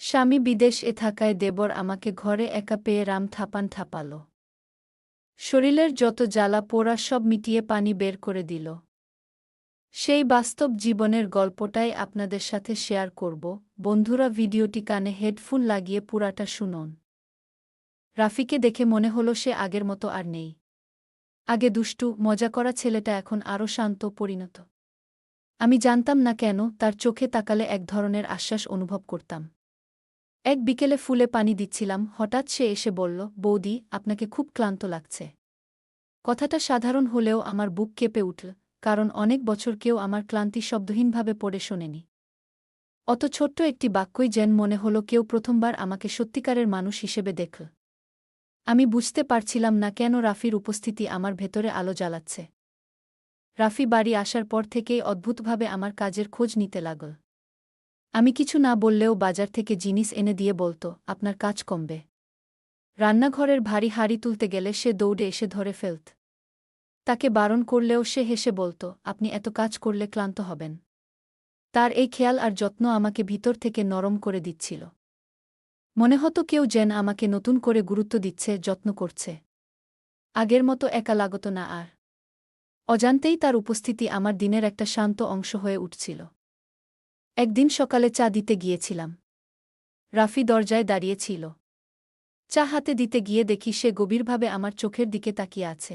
স্বামী বিদেশে থাকায় দেবর আমাকে ঘরে একা পেয়ে রাম ঠাপাল। শরীরের যত জ্বালা পোড়া সব মিটিয়ে পানি বের করে দিল। সেই বাস্তব জীবনের গল্পটাই আপনাদের সাথে শেয়ার করব। বন্ধুরা, ভিডিওটি কানে হেডফোন লাগিয়ে পুরাটা শুনুন। রাফিকে দেখে মনে হলো সে আগের মতো আর নেই। আগে দুষ্টু মজা করা ছেলেটা এখন আরও শান্ত পরিণত। আমি জানতাম না কেন, তার চোখে তাকালে এক ধরনের আশ্বাস অনুভব করতাম। এক বিকেলে ফুলে পানি দিচ্ছিলাম, হঠাৎ সে এসে বলল, বৌদি, আপনাকে খুব ক্লান্ত লাগছে। কথাটা সাধারণ হলেও আমার বুক কেঁপে উঠল, কারণ অনেক বছর কেউ আমার ক্লান্তি শব্দহীনভাবে পড়ে শোনেনি। অত ছোট্ট একটি বাক্যই যেন মনে হলো কেউ প্রথমবার আমাকে সত্যিকারের মানুষ হিসেবে দেখল। আমি বুঝতে পারছিলাম না কেন রাফির উপস্থিতি আমার ভেতরে আলো জ্বালাচ্ছে। রাফি বাড়ি আসার পর থেকেই অদ্ভুতভাবে আমার কাজের খোঁজ নিতে লাগল। আমি কিছু না বললেও বাজার থেকে জিনিস এনে দিয়ে বলত, আপনার কাজ কমবে। রান্নাঘরের ভারী হাঁড়ি তুলতে গেলে সে দৌড়ে এসে ধরে ফেলত। তাকে বারণ করলেও সে হেসে বলত, আপনি এত কাজ করলে ক্লান্ত হবেন। তার এই খেয়াল আর যত্ন আমাকে ভিতর থেকে নরম করে দিচ্ছিল। মনে হতো কেউ যেন আমাকে নতুন করে গুরুত্ব দিচ্ছে, যত্ন করছে। আগের মতো একা লাগত না আর। অজান্তেই তার উপস্থিতি আমার দিনের একটা শান্ত অংশ হয়ে উঠছিল। একদিন সকালে চা দিতে গিয়েছিলাম। রাফি দরজায় দাঁড়িয়েছিল। চা হাতে দিতে গিয়ে দেখি সে গভীরভাবে আমার চোখের দিকে তাকিয়ে আছে।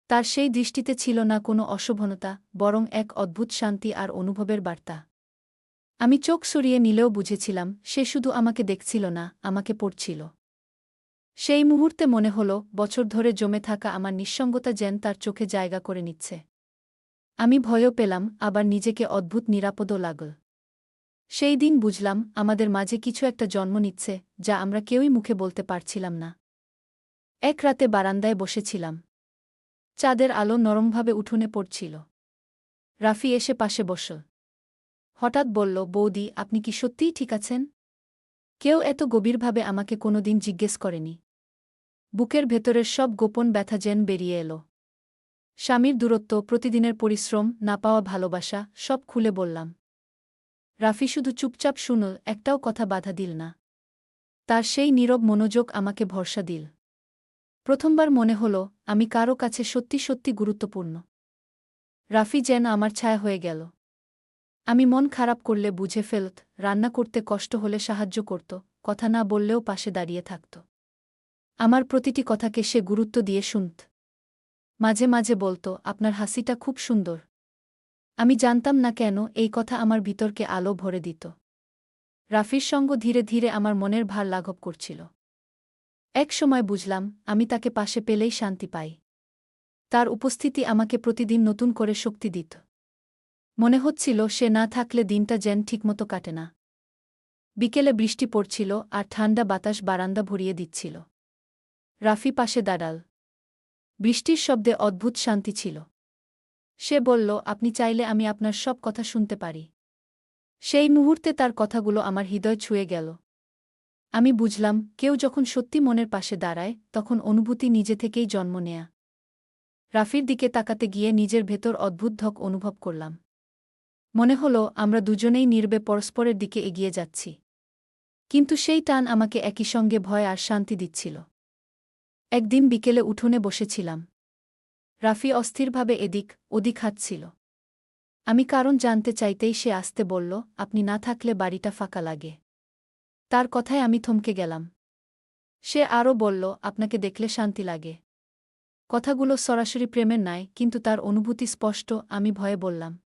তার সেই দৃষ্টিতে ছিল না কোনো অশোভনতা, বরং এক অদ্ভুত শান্তি আর অনুভবের বার্তা। আমি চোখ সরিয়ে নিলেও বুঝেছিলাম সে শুধু আমাকে দেখছিল না, আমাকে পড়ছিল। সেই মুহূর্তে মনে হলো বছর ধরে জমে থাকা আমার নিঃসঙ্গতা যেন তার চোখে জায়গা করে নিচ্ছে। আমি ভয়ও পেলাম, আবার নিজেকে অদ্ভুত নিরাপদও লাগল। সেই দিন বুঝলাম আমাদের মাঝে কিছু একটা জন্ম নিচ্ছে, যা আমরা কেউই মুখে বলতে পারছিলাম না। এক রাতে বারান্দায় বসেছিলাম। চাঁদের আলো নরমভাবে উঠোনে পড়ছিল। রাফি এসে পাশে বসল। হঠাৎ বলল, বৌদি, আপনি কি সত্যিই ঠিক আছেন? কেউ এত গভীরভাবে আমাকে কোনোদিন জিজ্ঞেস করেনি। বুকের ভেতরের সব গোপন ব্যথা যেন বেরিয়ে এলো। স্বামীর দূরত্ব, প্রতিদিনের পরিশ্রম, না পাওয়া ভালোবাসা, সব খুলে বললাম। রাফি শুধু চুপচাপ শুনল, একটাও কথা বাধা দিল না। তার সেই নীরব মনোযোগ আমাকে ভরসা দিল। প্রথমবার মনে হল আমি কারও কাছে সত্যি সত্যি গুরুত্বপূর্ণ। রাফি যেন আমার ছায়া হয়ে গেল। আমি মন খারাপ করলে বুঝে ফেলত, রান্না করতে কষ্ট হলে সাহায্য করত, কথা না বললেও পাশে দাঁড়িয়ে থাকত। আমার প্রতিটি কথাকে সে গুরুত্ব দিয়ে শুনত। মাঝে মাঝে বলত, আপনার হাসিটা খুব সুন্দর। আমি জানতাম না কেন এই কথা আমার ভিতরকে আলো ভরে দিত। রাফির সঙ্গ ধীরে ধীরে আমার মনের ভার লাঘব করছিল। এক সময় বুঝলাম আমি তাকে পাশে পেলেই শান্তি পাই। তার উপস্থিতি আমাকে প্রতিদিন নতুন করে শক্তি দিত। মনে হচ্ছিল সে না থাকলে দিনটা যেন ঠিকমতো কাটে না। বিকেলে বৃষ্টি পড়ছিল আর ঠান্ডা বাতাস বারান্দা ভরিয়ে দিচ্ছিল। রাফি পাশে দাঁড়াল। বৃষ্টির শব্দে অদ্ভুত শান্তি ছিল। সে বলল, আপনি চাইলে আমি আপনার সব কথা শুনতে পারি। সেই মুহূর্তে তার কথাগুলো আমার হৃদয় ছুঁয়ে গেল। আমি বুঝলাম কেউ যখন সত্যি মনের পাশে দাঁড়ায় তখন অনুভূতি নিজে থেকেই জন্ম নেয়া। রাফির দিকে তাকাতে গিয়ে নিজের ভেতর অদ্ভুত ধক অনুভব করলাম। মনে হলো আমরা দুজনেই নীরবে পরস্পরের দিকে এগিয়ে যাচ্ছি। কিন্তু সেই টান আমাকে একই সঙ্গে ভয় আর শান্তি দিচ্ছিল। একদিন বিকেলে উঠোনে বসেছিলাম। রাফি অস্থিরভাবে এদিক ওদিক হাঁটছিল। আমি কারণ জানতে চাইতেই সে আস্তে বলল, আপনি না থাকলে বাড়িটা ফাঁকা লাগে। তার কথায় আমি থমকে গেলাম। সে আরও বলল, আপনাকে দেখলে শান্তি লাগে। কথাগুলো সরাসরি প্রেমের নয়, কিন্তু তার অনুভূতি স্পষ্ট। আমি ভয়ে বললাম,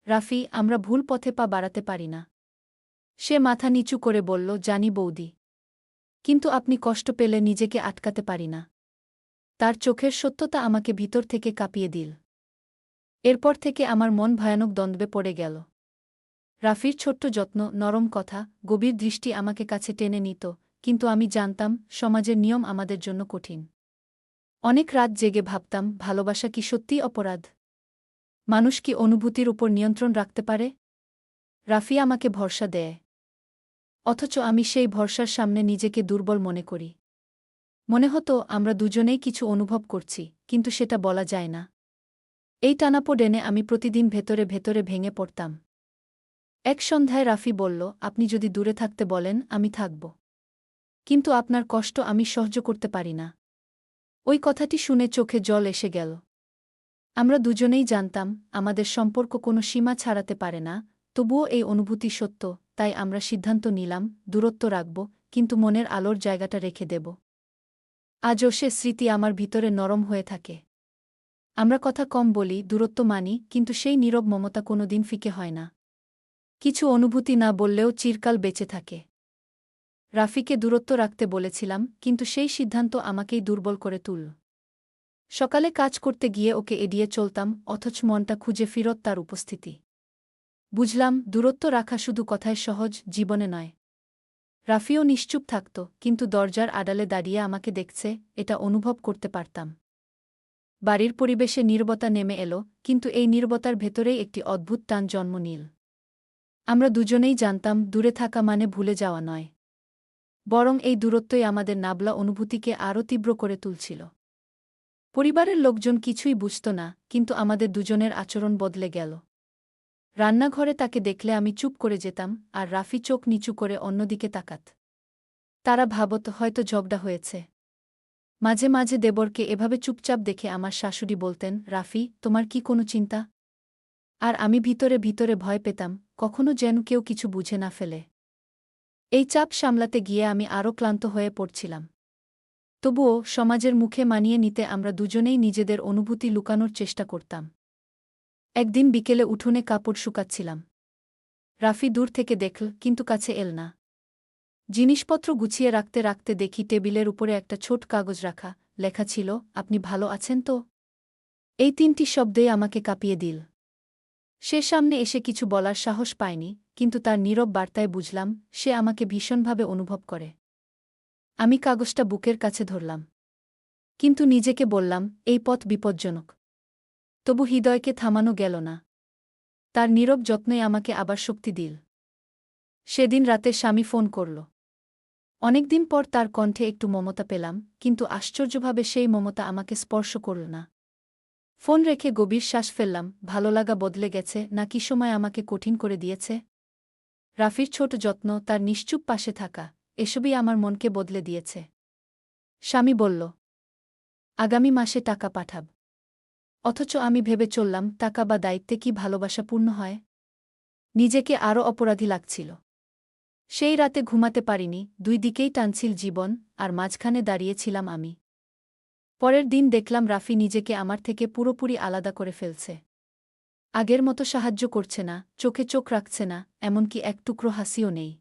রাফি, আমরা ভুল পথে পা বাড়াতে পারি না। সে মাথা নিচু করে বলল, জানি বৌদি। কিন্তু আপনি কষ্ট পেলে নিজেকে আটকাতে পারি না। তার চোখের সত্যতা আমাকে ভিতর থেকে কাঁপিয়ে দিল। এরপর থেকে আমার মন ভয়ানক দ্বন্দ্বে পড়ে গেল। রাফির ছোট্ট যত্ন, নরম কথা, গভীর দৃষ্টি আমাকে কাছে টেনে নিত, কিন্তু আমি জানতাম সমাজের নিয়ম আমাদের জন্য কঠিন। অনেক রাত জেগে ভাবতাম, ভালোবাসা কি সত্যিই অপরাধ? মানুষ কি অনুভূতির উপর নিয়ন্ত্রণ রাখতে পারে? রাফি আমাকে ভরসা দেয়। অথচ আমি সেই ভরসার সামনে নিজেকে দুর্বল মনে করি। মনে হতো আমরা দুজনেই কিছু অনুভব করছি, কিন্তু সেটা বলা যায় না। এই টানাপোড়েনে আমি প্রতিদিন ভেতরে ভেতরে ভেঙে পড়তাম। এক সন্ধ্যায় রাফি বলল, আপনি যদি দূরে থাকতে বলেন আমি থাকব। কিন্তু আপনার কষ্ট আমি সহ্য করতে পারি না। ওই কথাটি শুনে চোখে জল এসে গেল। আমরা দুজনেই জানতাম আমাদের সম্পর্ক কোনো সীমা ছাড়াতে পারে না, তবুও এই অনুভূতি সত্য, তাই আমরা সিদ্ধান্ত নিলাম দূরত্ব রাখব, কিন্তু মনের আলোর জায়গাটা রেখে দেব। আজও সে স্মৃতি আমার ভিতরে নরম হয়ে থাকে। আমরা কথা কম বলি, দূরত্ব মানি, কিন্তু সেই নীরব মমতা কোনোদিন ফিকে হয় না। কিছু অনুভূতি না বললেও চিরকাল বেঁচে থাকে। রাফিকে দূরত্ব রাখতে বলেছিলাম, কিন্তু সেই সিদ্ধান্ত আমাকেই দুর্বল করে তুলল। সকালে কাজ করতে গিয়ে ওকে এড়িয়ে চলতাম, অথচ মনটা খুঁজে ফিরত তার উপস্থিতি। বুঝলাম দূরত্ব রাখা শুধু কথায় সহজ, জীবনে নয়। রাফিও নিশ্চুপ থাকত, কিন্তু দরজার আড়ালে দাঁড়িয়ে আমাকে দেখছে, এটা অনুভব করতে পারতাম। বাড়ির পরিবেশে নীরবতা নেমে এলো, কিন্তু এই নীরবতার ভেতরেই একটি অদ্ভুত টান জন্ম নিল। আমরা দুজনেই জানতাম দূরে থাকা মানে ভুলে যাওয়া নয়, বরং এই দূরত্বই আমাদের নাবলা অনুভূতিকে আরও তীব্র করে তুলছিল। পরিবারের লোকজন কিছুই বুঝত না, কিন্তু আমাদের দুজনের আচরণ বদলে গেল। রান্নাঘরে তাকে দেখলে আমি চুপ করে যেতাম, আর রাফি চোখ নিচু করে অন্যদিকে তাকাত। তারা ভাবত হয়তো ঝগড়া হয়েছে। মাঝে মাঝে দেবরকে এভাবে চুপচাপ দেখে আমার শাশুড়ি বলতেন, রাফি, তোমার কি কোনো চিন্তা? আর আমি ভিতরে ভিতরে ভয় পেতাম, কখনো যেন কেউ কিছু বুঝে না ফেলে। এই চাপ সামলাতে গিয়ে আমি আরও ক্লান্ত হয়ে পড়ছিলাম। তবুও সমাজের মুখে মানিয়ে নিতে আমরা দুজনেই নিজেদের অনুভূতি লুকানোর চেষ্টা করতাম। একদিন বিকেলে উঠোনে কাপড় শুকাচ্ছিলাম। রাফি দূর থেকে দেখল, কিন্তু কাছে এল না। জিনিসপত্র গুছিয়ে রাখতে রাখতে দেখি টেবিলের উপরে একটা ছোট কাগজ রাখা, লেখা ছিল, আপনি ভালো আছেন তো? এই 3টি শব্দেই আমাকে কাঁপিয়ে দিল। সে সামনে এসে কিছু বলার সাহস পায়নি, কিন্তু তার নীরব বার্তায় বুঝলাম সে আমাকে ভীষণভাবে অনুভব করে। আমি কাগজটা বুকের কাছে ধরলাম, কিন্তু নিজেকে বললাম এই পথ বিপজ্জনক। তবু হৃদয়কে থামানো গেল না। তার নীরব যত্নই আমাকে আবার শক্তি দিল। সেদিন রাতে স্বামী ফোন করল। অনেকদিন পর তার কণ্ঠে একটু মমতা পেলাম, কিন্তু আশ্চর্যভাবে সেই মমতা আমাকে স্পর্শ করল না। ফোন রেখে গভীর শ্বাস ফেললাম, ভালো লাগা বদলে গেছে, নাকি সময় আমাকে কঠিন করে দিয়েছে? রাফির ছোট যত্ন, তার নিশ্চুপ পাশে থাকা, এসবই আমার মনকে বদলে দিয়েছে। স্বামী বলল, আগামী মাসে টাকা পাঠাব। অথচ আমি ভেবে চললাম টাকা বা দায়িত্বে কি ভালোবাসা পূর্ণ হয়? নিজেকে আরও অপরাধী লাগছিল। সেই রাতে ঘুমাতে পারিনি, 2 দিকেই টানছিল জীবন, আর মাঝখানে দাঁড়িয়েছিলাম আমি। পরের দিন দেখলাম রাফি নিজেকে আমার থেকে পুরোপুরি আলাদা করে ফেলছে। আগের মতো সাহায্য করছে না, চোখে চোখ রাখছে না, এমনকি এক টুকরো হাসিও নেই।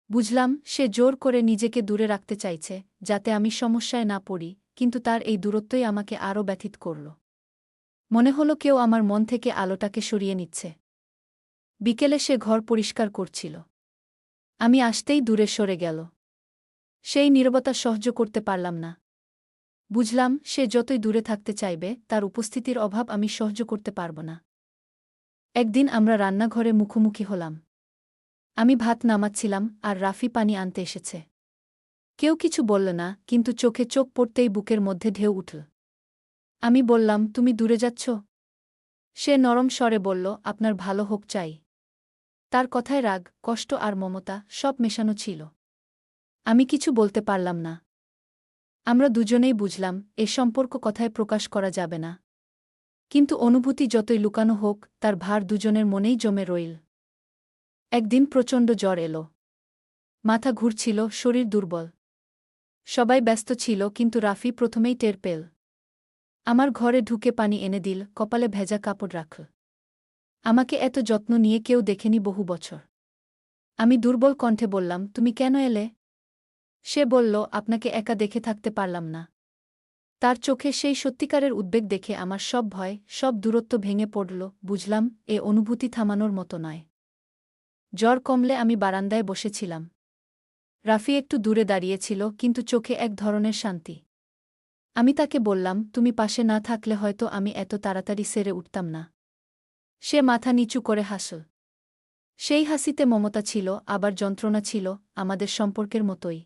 বুঝলাম সে জোর করে নিজেকে দূরে রাখতে চাইছে, যাতে আমি সমস্যায় না পড়ি, কিন্তু তার এই দূরত্বই আমাকে আরও ব্যথিত করল। মনে হলো কেউ আমার মন থেকে আলোটাকে সরিয়ে নিচ্ছে। বিকেলে সে ঘর পরিষ্কার করছিল। আমি আসতেই দূরে সরে গেল। সেই নীরবতা সহ্য করতে পারলাম না। বুঝলাম সে যতই দূরে থাকতে চাইবে, তার উপস্থিতির অভাব আমি সহ্য করতে পারব না। একদিন আমরা রান্নাঘরে মুখোমুখি হলাম। আমি ভাত নামাচ্ছিলাম, আর রাফি পানি আনতে এসেছে। কেউ কিছু বলল না, কিন্তু চোখে চোখ পড়তেই বুকের মধ্যে ঢেউ উঠল। আমি বললাম, তুমি দূরে যাচ্ছ? সে নরম স্বরে বলল, আপনার ভালো হোক চাই। তার কথায় রাগ, কষ্ট আর মমতা সব মেশানো ছিল। আমি কিছু বলতে পারলাম না। আমরা দুজনেই বুঝলাম এ সম্পর্ক কথায় প্রকাশ করা যাবে না। কিন্তু অনুভূতি যতই লুকানো হোক, তার ভার দুজনের মনেই জমে রইল। একদিন প্রচণ্ড জ্বর এলো। মাথা ঘুরছিল, শরীর দুর্বল। সবাই ব্যস্ত ছিল, কিন্তু রাফি প্রথমেই টের পেল। আমার ঘরে ঢুকে পানি এনে দিল, কপালে ভেজা কাপড় রাখল। আমাকে এত যত্ন নিয়ে কেউ দেখেনি বহু বছর। আমি দুর্বল কণ্ঠে বললাম, তুমি কেন এলে? সে বলল, আপনাকে একা দেখে থাকতে পারলাম না। তার চোখে সেই সত্যিকারের উদ্বেগ দেখে আমার সব ভয়, সব দূরত্ব ভেঙে পড়ল। বুঝলাম এ অনুভূতি থামানোর মতো নয়। জ্বর কমলে আমি বারান্দায় বসেছিলাম। রাফি একটু দূরে দাঁড়িয়েছিল, কিন্তু চোখে এক ধরনের শান্তি। আমি তাকে বললাম, তুমি পাশে না থাকলে হয়তো আমি এত তাড়াতাড়ি সেরে উঠতাম না। সে মাথা নিচু করে হাসল। সেই হাসিতে মমতা ছিল, আবার যন্ত্রণা ছিল, আমাদের সম্পর্কের মতোই।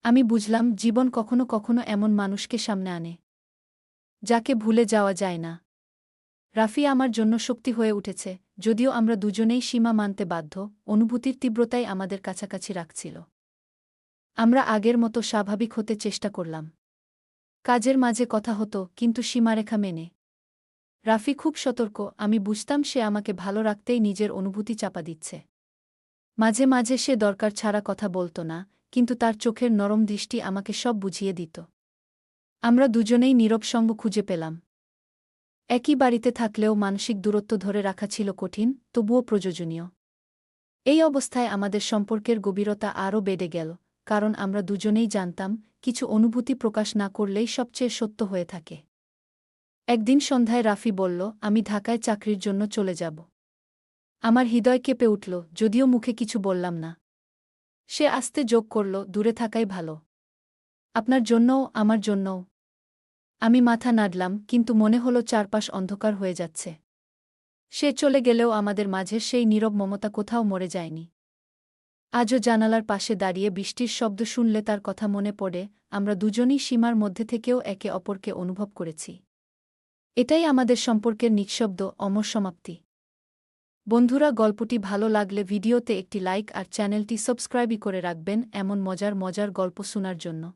আমি বুঝলাম জীবন কখনো কখনো এমন মানুষকে সামনে আনে, যাকে ভুলে যাওয়া যায় না। রাফি আমার জন্য শক্তি হয়ে উঠেছে, যদিও আমরা দুজনেই সীমা মানতে বাধ্য, অনুভূতির তীব্রতাই আমাদের কাছাকাছি রাখছিল। আমরা আগের মতো স্বাভাবিক হতে চেষ্টা করলাম। কাজের মাঝে কথা হতো, কিন্তু সীমারেখা মেনে। রাফি খুব সতর্ক, আমি বুঝতাম সে আমাকে ভালো রাখতেই নিজের অনুভূতি চাপা দিচ্ছে। মাঝে মাঝে সে দরকার ছাড়া কথা বলত না, কিন্তু তার চোখের নরম দৃষ্টি আমাকে সব বুঝিয়ে দিত। আমরা দুজনেই নীরব সঙ্গ খুঁজে পেলাম। একই বাড়িতে থাকলেও মানসিক দূরত্ব ধরে রাখা ছিল কঠিন, তবুও প্রয়োজনীয়। এই অবস্থায় আমাদের সম্পর্কের গভীরতা আরও বেড়ে গেল, কারণ আমরা দুজনেই জানতাম, কিছু অনুভূতি প্রকাশ না করলেই সবচেয়ে সত্য হয়ে থাকে। একদিন সন্ধ্যায় রাফি বলল, আমি ঢাকায় চাকরির জন্য চলে যাব। আমার হৃদয় কেঁপে উঠল, যদিও মুখে কিছু বললাম না। সে আস্তে যোগ করল, দূরে থাকাই ভালো। আপনার জন্যও, আমার জন্যও। আমি মাথা নাড়লাম, কিন্তু মনে হলো চারপাশ অন্ধকার হয়ে যাচ্ছে। সে চলে গেলেও আমাদের মাঝের সেই নীরব মমতা কোথাও মরে যায়নি। আজও জানালার পাশে দাঁড়িয়ে বৃষ্টির শব্দ শুনলে তার কথা মনে পড়ে, আমরা দুজনই সীমার মধ্যে থেকেও একে অপরকে অনুভব করেছি। এটাই আমাদের সম্পর্কের নিঃশব্দ, অমর সমাপ্তি। বন্ধুরা, গল্পটি ভালো লাগলে ভিডিওতে একটি লাইক আর চ্যানেলটি সাবস্ক্রাইব করে রাখবেন এমন মজার মজার গল্প শোনার জন্য।